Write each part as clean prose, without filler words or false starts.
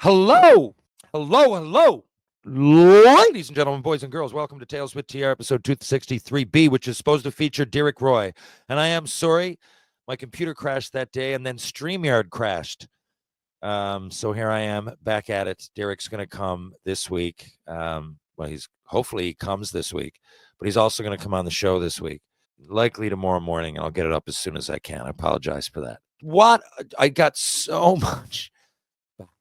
Hello, hello, ladies and gentlemen, boys and girls. Welcome to Tales with TR, episode 263B, which is supposed to feature Derek Roy. And I am sorry, my computer crashed that day, and then StreamYard crashed. So here I am back at it. Derek's going to come this week. Hopefully he comes this week, but he's also going to come on the show this week, likely tomorrow morning, and I'll get it up as soon as I can. I apologize for that. What I got so much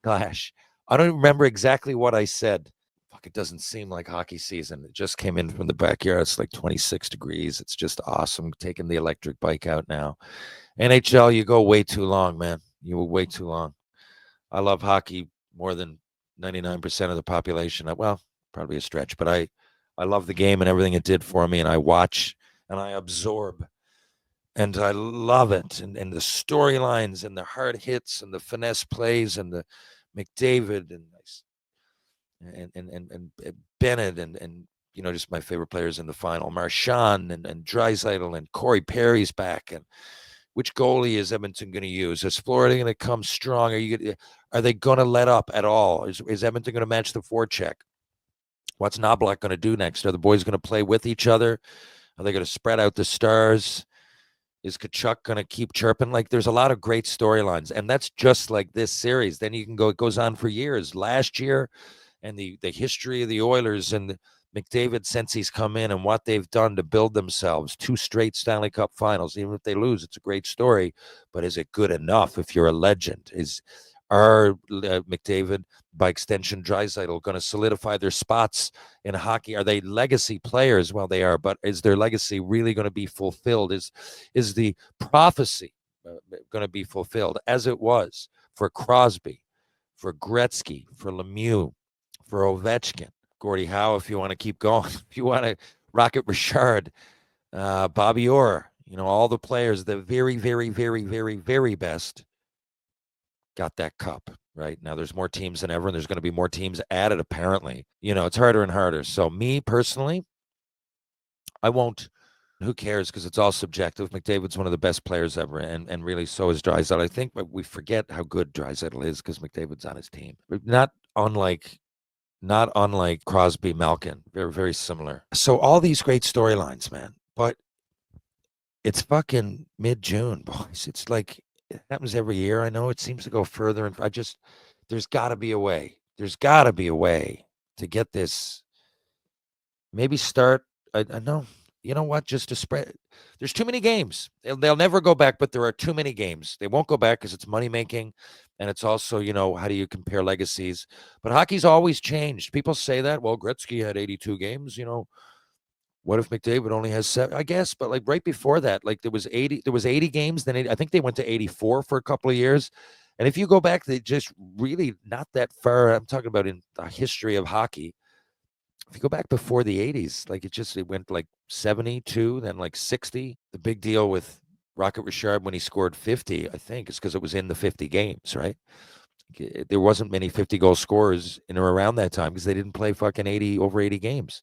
backlash. I don't remember exactly what I said. Fuck, it doesn't seem like hockey season. It just came in from the backyard. It's like 26 degrees. It's just awesome. Taking the electric bike out now. NHL, you go way too long, man. You were way too long. I love hockey more than 99% of the population. Well, probably a stretch, but I love the game and everything it did for me, and I watch and I absorb. And I love it. And the storylines and the hard hits and the finesse plays and the McDavid and Bennett and just my favorite players in the final. Marchand and Draisaitl and Corey Perry's back. And which goalie is Edmonton going to use? Is Florida going to come strong? Are they going to let up at all? Is Edmonton going to match the forecheck? What's Knoblauch going to do next? Are the boys going to play with each other? Are they going to spread out the stars? Is Kachuk going to keep chirping? Like, there's a lot of great storylines, and that's just like this series. Then you can go, it goes on for years. Last year, and the history of the Oilers and McDavid since he's come in and what they've done to build themselves. 2 straight Stanley Cup finals. Even if they lose, it's a great story, but is it good enough if you're a legend? Are McDavid, by extension, Draisaitl, going to solidify their spots in hockey? Are they legacy players? Well, they are, but is their legacy really going to be fulfilled? Is the prophecy going to be fulfilled as it was for Crosby, for Gretzky, for Lemieux, for Ovechkin, Gordie Howe, if you want to keep going, if you want to Rocket Richard, Bobby Orr, all the players, the very, very, very, very, very best got that cup. Right now, there's more teams than ever, and there's going to be more teams added. Apparently, it's harder and harder. So, me personally, I won't. Who cares? Because it's all subjective. McDavid's one of the best players ever, and really so is Draisaitl. I think we forget how good Draisaitl is because McDavid's on his team. Not unlike Crosby, Malkin. Very, very similar. So all these great storylines, man. But it's fucking mid-June, boys. It's like it happens every year. I know it seems to go further, and there's got to be a way. There's got to be a way to get this. Maybe start. I know. You know what? Just to spread. There's too many games. They'll never go back, but there are too many games. They won't go back because it's money making, and it's also how do you compare legacies? But hockey's always changed. People say that. Well, Gretzky had 82 games. What if McDavid only has 7? I guess, but like right before that, like there was 80 games. Then I think they went to 84 for a couple of years. And if you go back, they just really not that far. I'm talking about in the history of hockey. If you go back before the 80s, like it went like 72, then like 60. The big deal with Rocket Richard when he scored 50, I think, is because it was in the 50 games, right? There wasn't many 50-goal scorers in or around that time because they didn't play fucking over 80 games.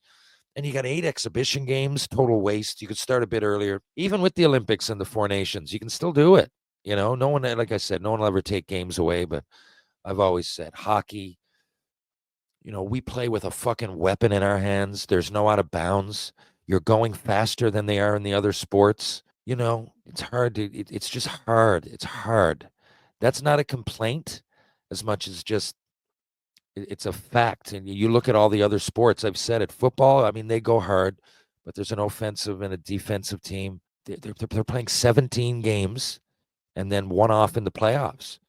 And you got 8 exhibition games, total waste. You could start a bit earlier. Even with the Olympics and the 4 nations, you can still do it. No one, like I said, no one will ever take games away. But I've always said hockey, we play with a fucking weapon in our hands. There's no out of bounds. You're going faster than they are in the other sports. It's hard. It's just hard. It's hard. That's not a complaint as much as just it's a fact. And you look at all the other sports. I've said it. Football, I mean, they go hard, but there's an offensive and a defensive team. They're playing 17 games and then one off in the playoffs.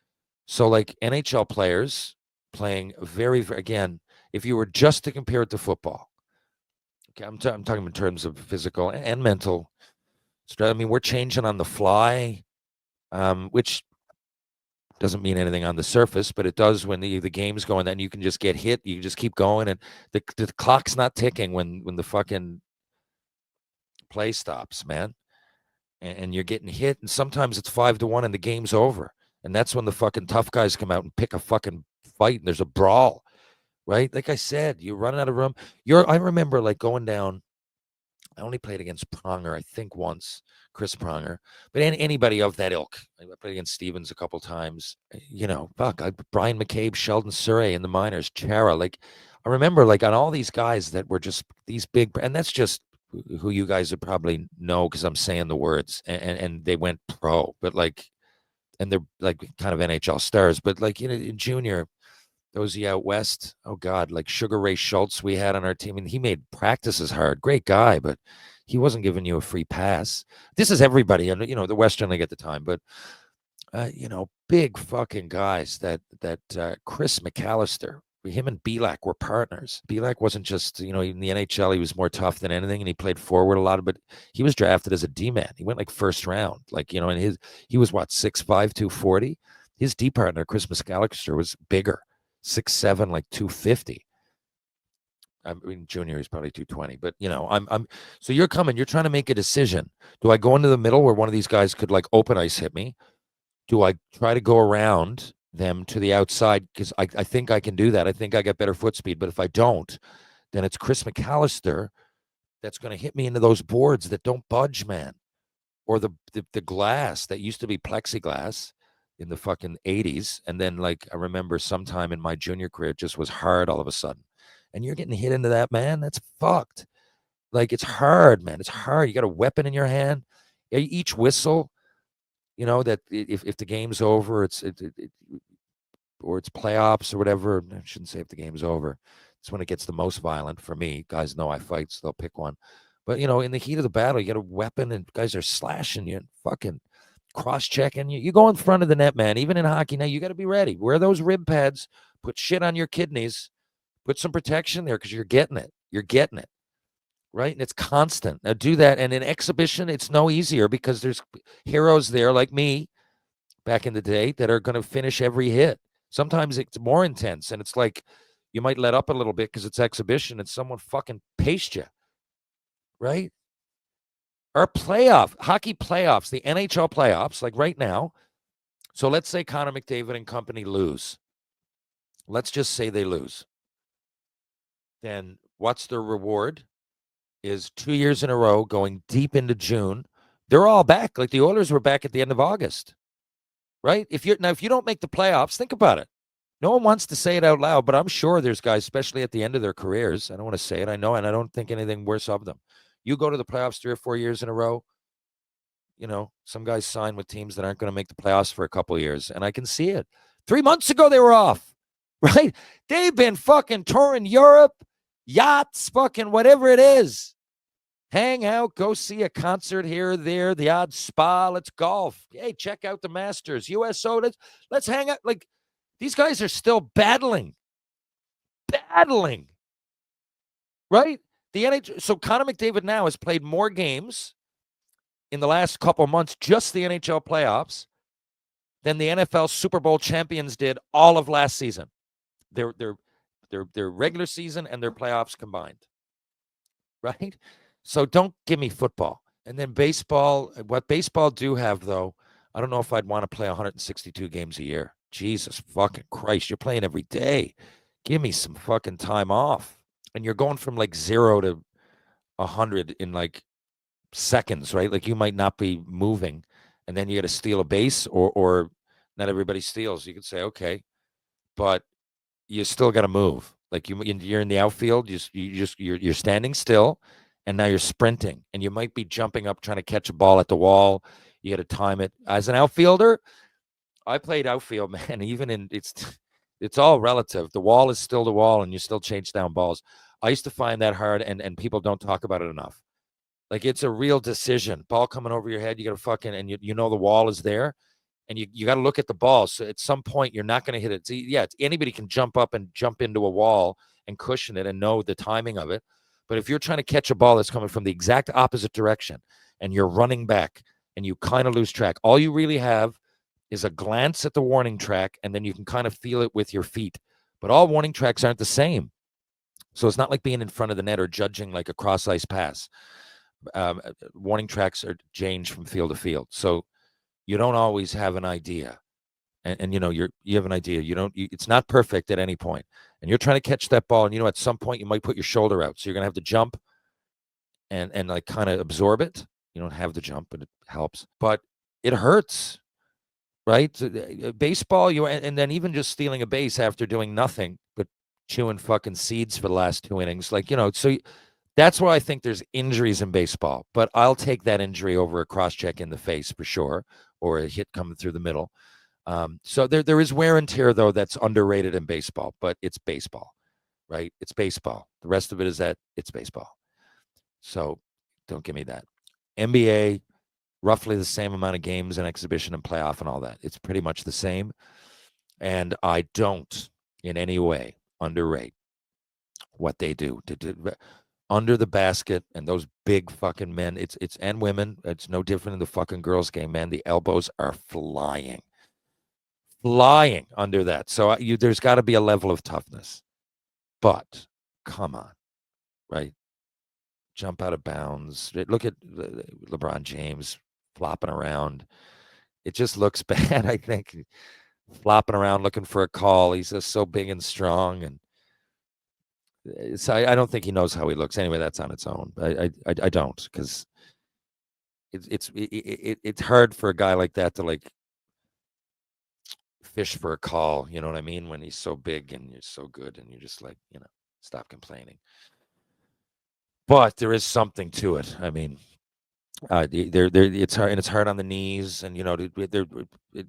So like NHL players playing very, again, if you were just to compare it to football, okay, I'm talking in terms of physical and mental. I mean, we're changing on the fly, which doesn't mean anything on the surface, but it does when the game's going. Then you can just get hit. You can just keep going, and the clock's not ticking when the fucking play stops, man. And you're getting hit, and sometimes it's 5-1, and the game's over. And that's when the fucking tough guys come out and pick a fucking fight, and there's a brawl, right? Like I said, you run out of room. I remember like going down I only played against Pronger, I think once, Chris Pronger, but anybody of that ilk. I played against Stevens a couple times. Fuck, Brian McCabe, Sheldon Surrey in the minors, Chara. Like, I remember, like, on all these guys that were just these big, and that's just who you guys would probably know because I'm saying the words, and they went pro, but like, and they're like kind of NHL stars, but like, in junior, those out west, oh God, like Sugar Ray Schultz we had on our team, and he made practices hard. Great guy, but he wasn't giving you a free pass. This is everybody, and the Western League at the time, but big fucking guys. That Chris McAllister, him and Belak were partners. Belak wasn't just in the NHL, he was more tough than anything, and he played forward a lot. But he was drafted as a D man. He went like first round, and he was what 6'5", 240. His D partner Chris McAllister was bigger. 6'7", like 250. I mean, junior is probably 220, but I'm so you're trying to make a decision. Do I go into the middle where one of these guys could like open ice hit me? Do I try to go around them to the outside? Because I think I can do that. I think I got better foot speed, but if I don't, then it's Chris McAllister that's going to hit me into those boards that don't budge, man. Or the glass that used to be plexiglass in the fucking 80s. And then, like, I remember sometime in my junior career, it just was hard all of a sudden. And you're getting hit into that, man. That's fucked. Like, it's hard, man. It's hard. You got a weapon in your hand. Each whistle, that if the game's over, or it's playoffs or whatever. I shouldn't say if the game's over. It's when it gets the most violent for me. Guys know I fight, so they'll pick one. But, in the heat of the battle, you got a weapon and guys are slashing you and fucking cross-checking you. You go in front of the net, man. Even in hockey now, you got to be ready. Wear those rib pads. Put shit on your kidneys. Put some protection there because you're getting it. You're getting it. Right? And it's constant. Now do that. And in exhibition, it's no easier because there's heroes there like me back in the day that are going to finish every hit. Sometimes it's more intense, and it's like you might let up a little bit because it's exhibition and someone fucking paced you, right? Our hockey playoffs, the NHL playoffs, like right now. So let's say Connor McDavid and company lose. Let's just say they lose. Then what's the reward? Is 2 years in a row going deep into June. They're all back. Like the Oilers were back at the end of August. Right? If you don't make the playoffs, think about it. No one wants to say it out loud, but I'm sure there's guys, especially at the end of their careers. I don't want to say it. I know, and I don't think anything worse of them. You go to the playoffs 3 or 4 years in a row, some guys sign with teams that aren't going to make the playoffs for a couple of years, and I can see it. 3 months ago, they were off, right? They've been fucking touring Europe, yachts, fucking whatever it is. Hang out, go see a concert here or there, the odd spa, let's golf. Hey, check out the Masters, USO. Let's hang out. Like, these guys are still battling, right? The NHL. So Connor McDavid now has played more games in the last couple of months, just the NHL playoffs, than the NFL Super Bowl champions did all of last season. Their regular season and their playoffs combined, right? So don't give me football. And then baseball, what baseball do have, though, I don't know if I'd want to play 162 games a year. Jesus fucking Christ, you're playing every day. Give me some fucking time off. And you're going from like 0 to 100 in like seconds, right? Like you might not be moving, and then you got to steal a base, or not everybody steals. You could say, okay, but you still got to move. Like you're in the outfield, you're standing still, and now you're sprinting, and you might be jumping up trying to catch a ball at the wall. You got to time it. As an outfielder, I played outfield, man. Even it's all relative. The wall is still the wall, and you still change down balls. I used to find that hard, and people don't talk about it enough. Like it's a real decision. Ball coming over your head, you got to fucking, and you know the wall is there, and you got to look at the ball. So at some point, you're not going to hit it. Anybody can jump up and jump into a wall and cushion it and know the timing of it. But if you're trying to catch a ball that's coming from the exact opposite direction and you're running back and you kind of lose track, all you really have is a glance at the warning track, and then you can kind of feel it with your feet. But all warning tracks aren't the same. So it's not like being in front of the net or judging like a cross ice pass. Warning tracks are change from field to field. So you don't always have an idea. And you have an idea. It's not perfect at any point. And you're trying to catch that ball, and at some point you might put your shoulder out. So you're going to have to jump and like kind of absorb it. You don't have the jump, but it helps. But it hurts, right? Baseball, and then even just stealing a base after doing nothing but chewing fucking seeds for the last 2 innings, like so that's why I think there's injuries in baseball. But I'll take that injury over a cross check in the face for sure, or a hit coming through the middle. So there is wear and tear though that's underrated in baseball, but it's baseball, right? It's baseball. The rest of it is that it's baseball. So don't give me that. NBA, roughly the same amount of games and exhibition and playoff and all that. It's pretty much the same. And I don't in any way underrate what they do under the basket and those big fucking men. It's and women. It's no different in the fucking girls' game, man. The elbows are flying under that. So there's got to be a level of toughness. But come on, right? Jump out of bounds. Look at LeBron James flopping around. It just looks bad, I think. Flopping around looking for a call. He's just so big and strong, and so I don't think he knows how he looks. Anyway, that's on its own. I don't, because it's hard for a guy like that to like fish for a call. You know what I mean? When he's so big and you're so good, and you're just like, stop complaining. But there is something to it. I mean, it's hard, and it's hard on the knees, and they're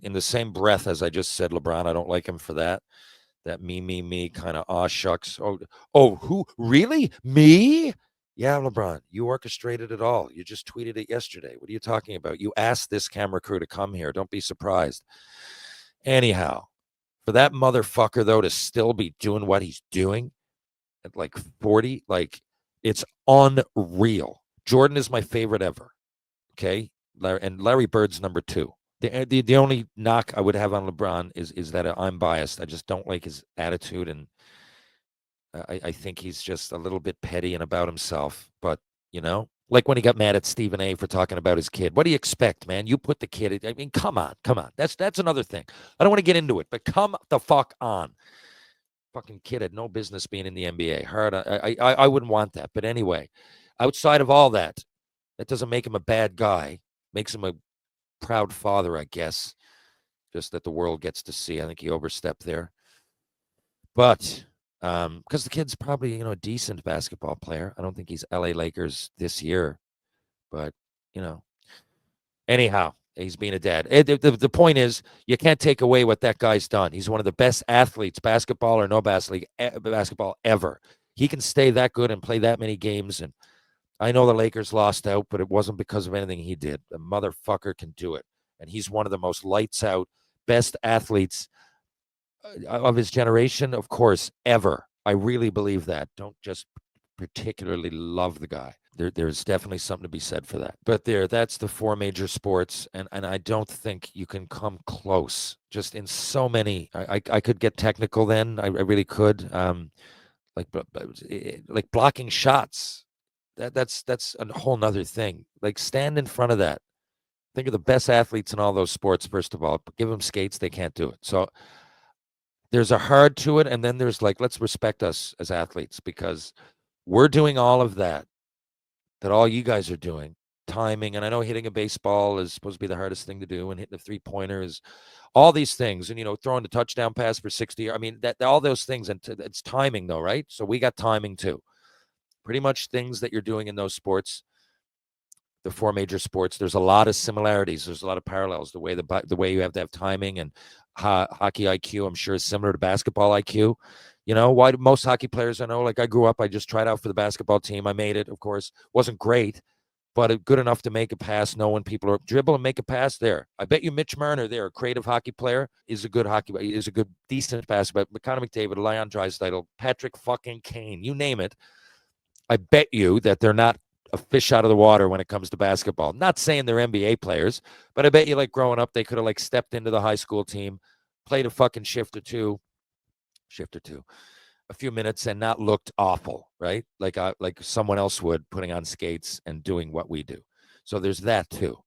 in the same breath as I just said. LeBron, I don't like him for that. That me kind of aw shucks. Oh, who really me? Yeah, LeBron, you orchestrated it all. You just tweeted it yesterday. What are you talking about? You asked this camera crew to come here. Don't be surprised. Anyhow, for that motherfucker though to still be doing what he's doing at like 40, like it's unreal. Jordan is my favorite ever. Okay, and Larry Bird's number 2. The only knock I would have on LeBron is that I'm biased. I just don't like his attitude, and I think he's just a little bit petty and about himself. But like when he got mad at Stephen A. for talking about his kid. What do you expect, man? You put the kid. I mean, come on. That's another thing. I don't want to get into it, but come the fuck on. Fucking kid had no business being in the NBA. Hard. I wouldn't want that. But anyway, outside of all that, that doesn't make him a bad guy. Makes him a proud father, I guess. Just that the world gets to see. I think he overstepped there. But because the kid's probably, a decent basketball player. I don't think he's LA Lakers this year. But, anyhow, he's being a dad. The point is, you can't take away what that guy's done. He's one of the best athletes, basketball or no basketball ever. He can stay that good and play that many games. And I know the Lakers lost out, but it wasn't because of anything he did. The motherfucker can do it. And he's one of the most lights out, best athletes of his generation, of course, ever. I really believe that. Don't just particularly love the guy. There's definitely something to be said for that. But that's the 4 major sports, and I don't think you can come close. Just in so many, I could get technical then. I really could. Like blocking shots. That's a whole nother thing. Like stand in front of that. Think of the best athletes in all those sports, first of all. Give them skates, they can't do it. So there's a hard to it, and then there's like, let's respect us as athletes, because we're doing all of that all you guys are doing. Timing, and I know hitting a baseball is supposed to be the hardest thing to do, and hitting a 3-pointer is all these things, and throwing the touchdown pass for 60. I mean, that all those things, and it's timing though, right? So we got timing too. Pretty much things that you're doing in those sports, the 4 major sports, there's a lot of similarities. There's a lot of parallels. The way you have to have timing, and hockey IQ, I'm sure, is similar to basketball IQ. Why do most hockey players I know, like I grew up, I just tried out for the basketball team. I made it, of course. Wasn't great, but good enough to make a pass, know when people are dribble and make a pass there. I bet you Mitch Marner there, a creative hockey player, is a good decent passer. But Connor McDavid, Leon Draisaitl, Patrick fucking Kane, you name it. I bet you that they're not a fish out of the water when it comes to basketball. Not saying they're NBA players, but I bet you, like, growing up, they could have like stepped into the high school team, played a fucking shift or two, a few minutes, and not looked awful, right? Like someone else would, putting on skates and doing what we do. So there's that too.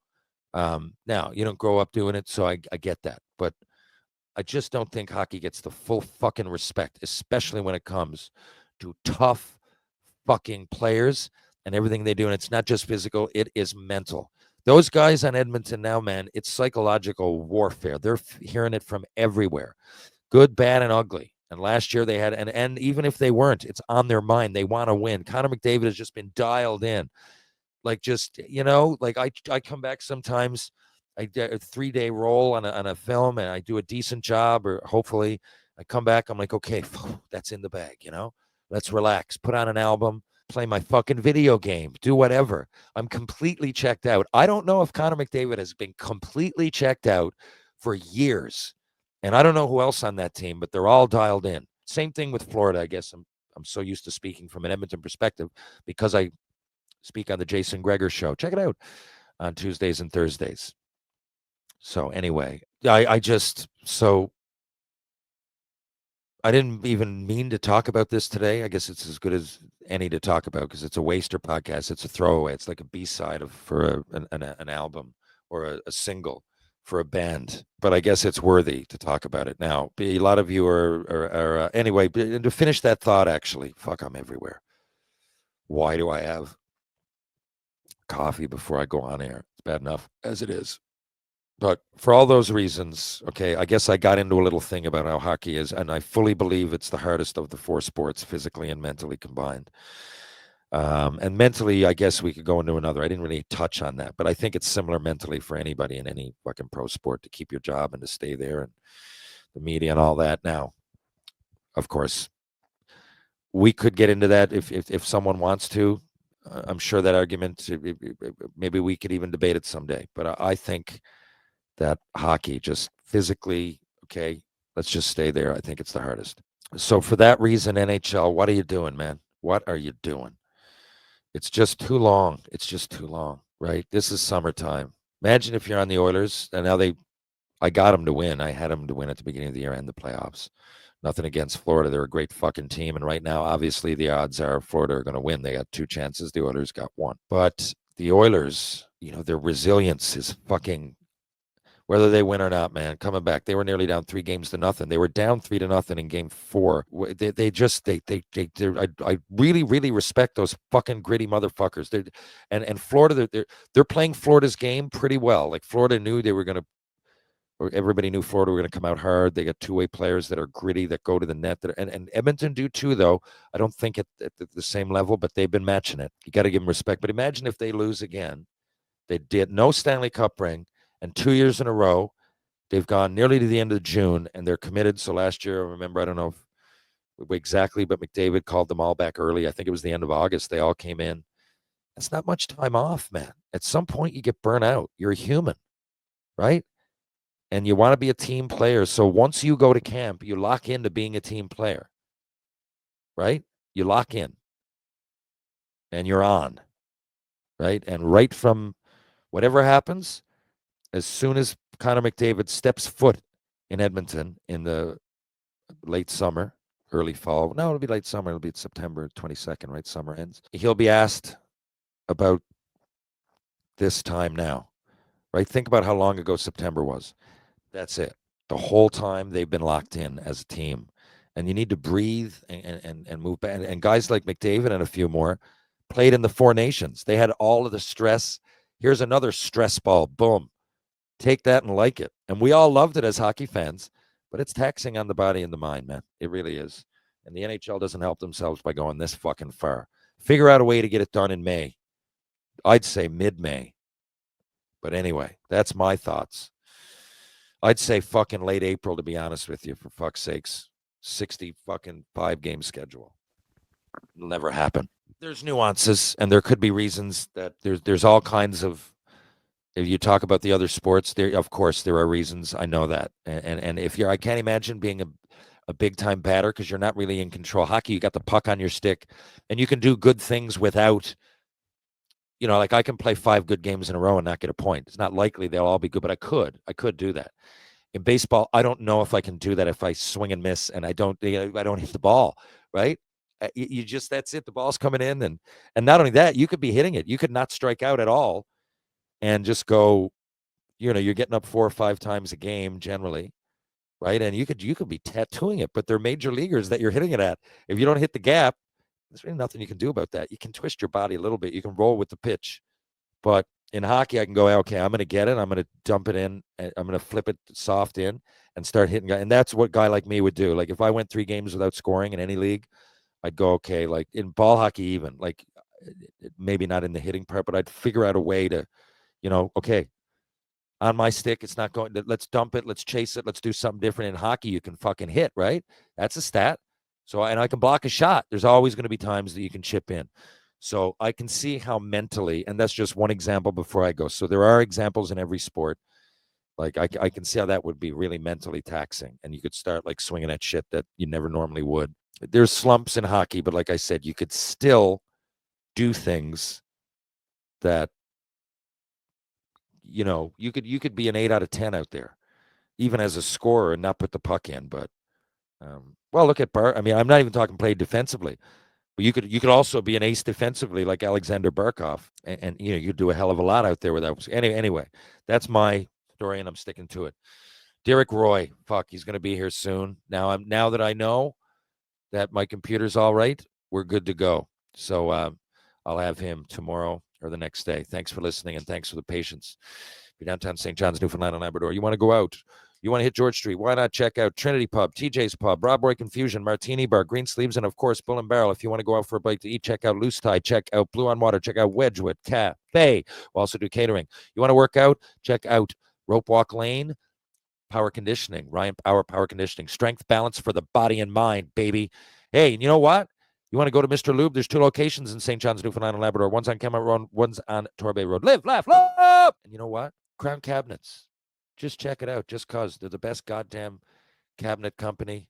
Now, you don't grow up doing it, so I get that. But I just don't think hockey gets the full fucking respect, especially when it comes to tough fucking players and everything they do. And it's not just physical, it is mental. Those guys on Edmonton now, man, it's psychological warfare. They're hearing it from everywhere, good, bad, and ugly. And last year they had, and even if they weren't, it's on their mind. They want to win. Connor McDavid has just been dialed in. Like, just, like I come back sometimes, I get a 3-day roll on a film, and I do a decent job, or hopefully I come back, I'm like, okay, that's in the bag, let's relax, put on an album, play my fucking video game, do whatever. I'm completely checked out. I don't know if Connor McDavid has been completely checked out for years. And I don't know who else on that team, but they're all dialed in. Same thing with Florida. I guess I'm so used to speaking from an Edmonton perspective because I speak on the Jason Greger show. Check it out on Tuesdays and Thursdays. So anyway, I didn't even mean to talk about this today. I guess it's as good as any to talk about because it's a waster podcast. It's a throwaway. It's like a B-side for an album or a single for a band. But I guess it's worthy to talk about it now. A lot of you are anyway. And to finish that thought, actually, fuck, I'm everywhere. Why do I have coffee before I go on air? It's bad enough as it is. But for all those reasons, okay, I guess I got into a little thing about how hockey is, and I fully believe it's the hardest of the four sports, physically and mentally combined. And mentally, I guess we could go into another. I didn't really touch on that, but I think it's similar mentally for anybody in any fucking pro sport to keep your job and to stay there, and the media and all that. Now, of course, we could get into that if someone wants to. I'm sure that argument, maybe we could even debate it someday. But I think that hockey, just physically, okay, let's just stay there. I think it's the hardest. So for that reason, NHL, what are you doing, man? What are you doing? It's just too long. It's just too long, right? This is summertime. Imagine if you're on the Oilers, and now I got them to win. I had them to win at the beginning of the year and the playoffs. Nothing against Florida. They're a great fucking team. And right now, obviously, the odds are Florida are going to win. They got 2 chances. The Oilers got 1. But the Oilers, their resilience is fucking, whether they win or not, man, coming back. They were nearly down 3-0. They were down 3-0 in game 4. I really, really respect those fucking gritty motherfuckers. And Florida, they're playing Florida's game pretty well. Like, Florida knew they were going to, or everybody knew Florida were going to come out hard. They got two-way players that are gritty, that go to the net. And Edmonton do too, though. I don't think at the same level, but they've been matching it. You got to give them respect. But imagine if they lose again. They did no Stanley Cup ring, and 2 years in a row, they've gone nearly to the end of June, and they're committed. So last year, remember, I don't know exactly, but McDavid called them all back early. I think it was the end of August. They all came in. That's not much time off, man. At some point, you get burnt out. You're a human, right? And you want to be a team player. So once you go to camp, you lock into being a team player, right? You lock in and you're on, right? And right from whatever happens, as soon as Connor McDavid steps foot in Edmonton in the late summer, early fall, no, it'll be late summer. It'll be September 22nd, right? Summer ends. He'll be asked about this time now, right? Think about how long ago September was. That's it. The whole time they've been locked in as a team. And you need to breathe and move back. And guys like McDavid and a few more played in the Four Nations. They had all of the stress. Here's another stress ball. Boom. Take that and like it. And we all loved it as hockey fans, but it's taxing on the body and the mind, man. It really is. And the NHL doesn't help themselves by going this fucking far. Figure out a way to get it done in May. I'd say mid-May. But anyway, that's my thoughts. I'd say fucking late April, to be honest with you, for fuck's sakes. 60 fucking 5-game schedule. It'll never happen. There's nuances, and there could be reasons that there's all kinds of, if you talk about the other sports, there, of course, there are reasons. I know that. And if I can't imagine being a big time batter because you're not really in control. Hockey, you got the puck on your stick, and you can do good things without, like I can play 5 good games in a row and not get a point. It's not likely they'll all be good, but I could do that. In baseball, I don't know if I can do that if I swing and miss and I don't hit the ball, right? You just, that's it. The ball's coming in, and not only that, you could be hitting it. You could not strike out at all and just go, you're getting up 4 or 5 times a game generally, right? And you could be tattooing it, but they're major leaguers that you're hitting it at. If you don't hit the gap, There's really nothing you can do about that. You can twist your body a little bit. You can roll with the pitch. But in hockey, I can go, okay, I'm going to get it. I'm going to dump it in. And I'm going to flip it soft in and start hitting. And that's what a guy like me would do. Like if I went 3 games without scoring in any league, I'd go, okay, like in ball hockey, even like maybe not in the hitting part, but I'd figure out a way to, okay, on my stick, it's not going. Let's dump it. Let's chase it. Let's do something different. In hockey, you can fucking hit, right? That's a stat. So, and I can block a shot. There's always going to be times that you can chip in. So I can see how mentally, and that's just one example before I go. So there are examples in every sport. Like I can see how that would be really mentally taxing, and you could start like swinging at shit that you never normally would. There's slumps in hockey, but like I said, you could still do things that you could be an 8 out of 10 out there, even as a scorer, and not put the puck in. But well, look at I mean, I'm not even talking play defensively, but you could also be an ace defensively, like Alexander Barkov, and you do a hell of a lot out there without. Anyway, that's my story, and I'm sticking to it. Derek Roy, fuck, he's going to be here soon. Now that I know that my computer's all right, we're good to go. So I'll have him tomorrow or the next day. Thanks for listening, and thanks for the patience. If you're downtown St. John's, Newfoundland and Labrador, you want to go out, you want to hit George Street, why not check out Trinity Pub, TJ's Pub, Rob Roy Confusion, Martini Bar, Green Sleeves, and of course, Bull and Barrel. If you want to go out for a bite to eat, check out Loose Tie, check out Blue on Water, check out Wedgwood Cafe. We also do catering. You want to work out, check out Rope Walk Lane, Power Conditioning, Ryan Power Conditioning, strength balance for the body and mind, baby. Hey, and you know what? You want to go to Mr. Lube? There's 2 locations in St. John's, Newfoundland and Labrador. One's on Cameron Road, one's on Torbay Road. Live, laugh, love! And you know what? Crown Cabinets. Just check it out, just because they're the best goddamn cabinet company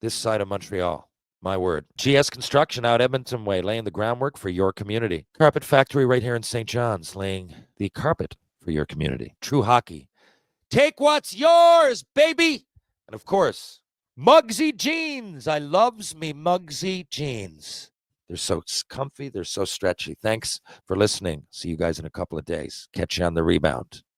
this side of Montreal. My word. GS Construction out Edmonton Way, laying the groundwork for your community. Carpet Factory right here in St. John's, laying the carpet for your community. True Hockey. Take what's yours, baby! And of course, Muggsy jeans. I loves me Muggsy jeans. They're so comfy. They're so stretchy. Thanks for listening. See you guys in a couple of days. Catch you on the rebound.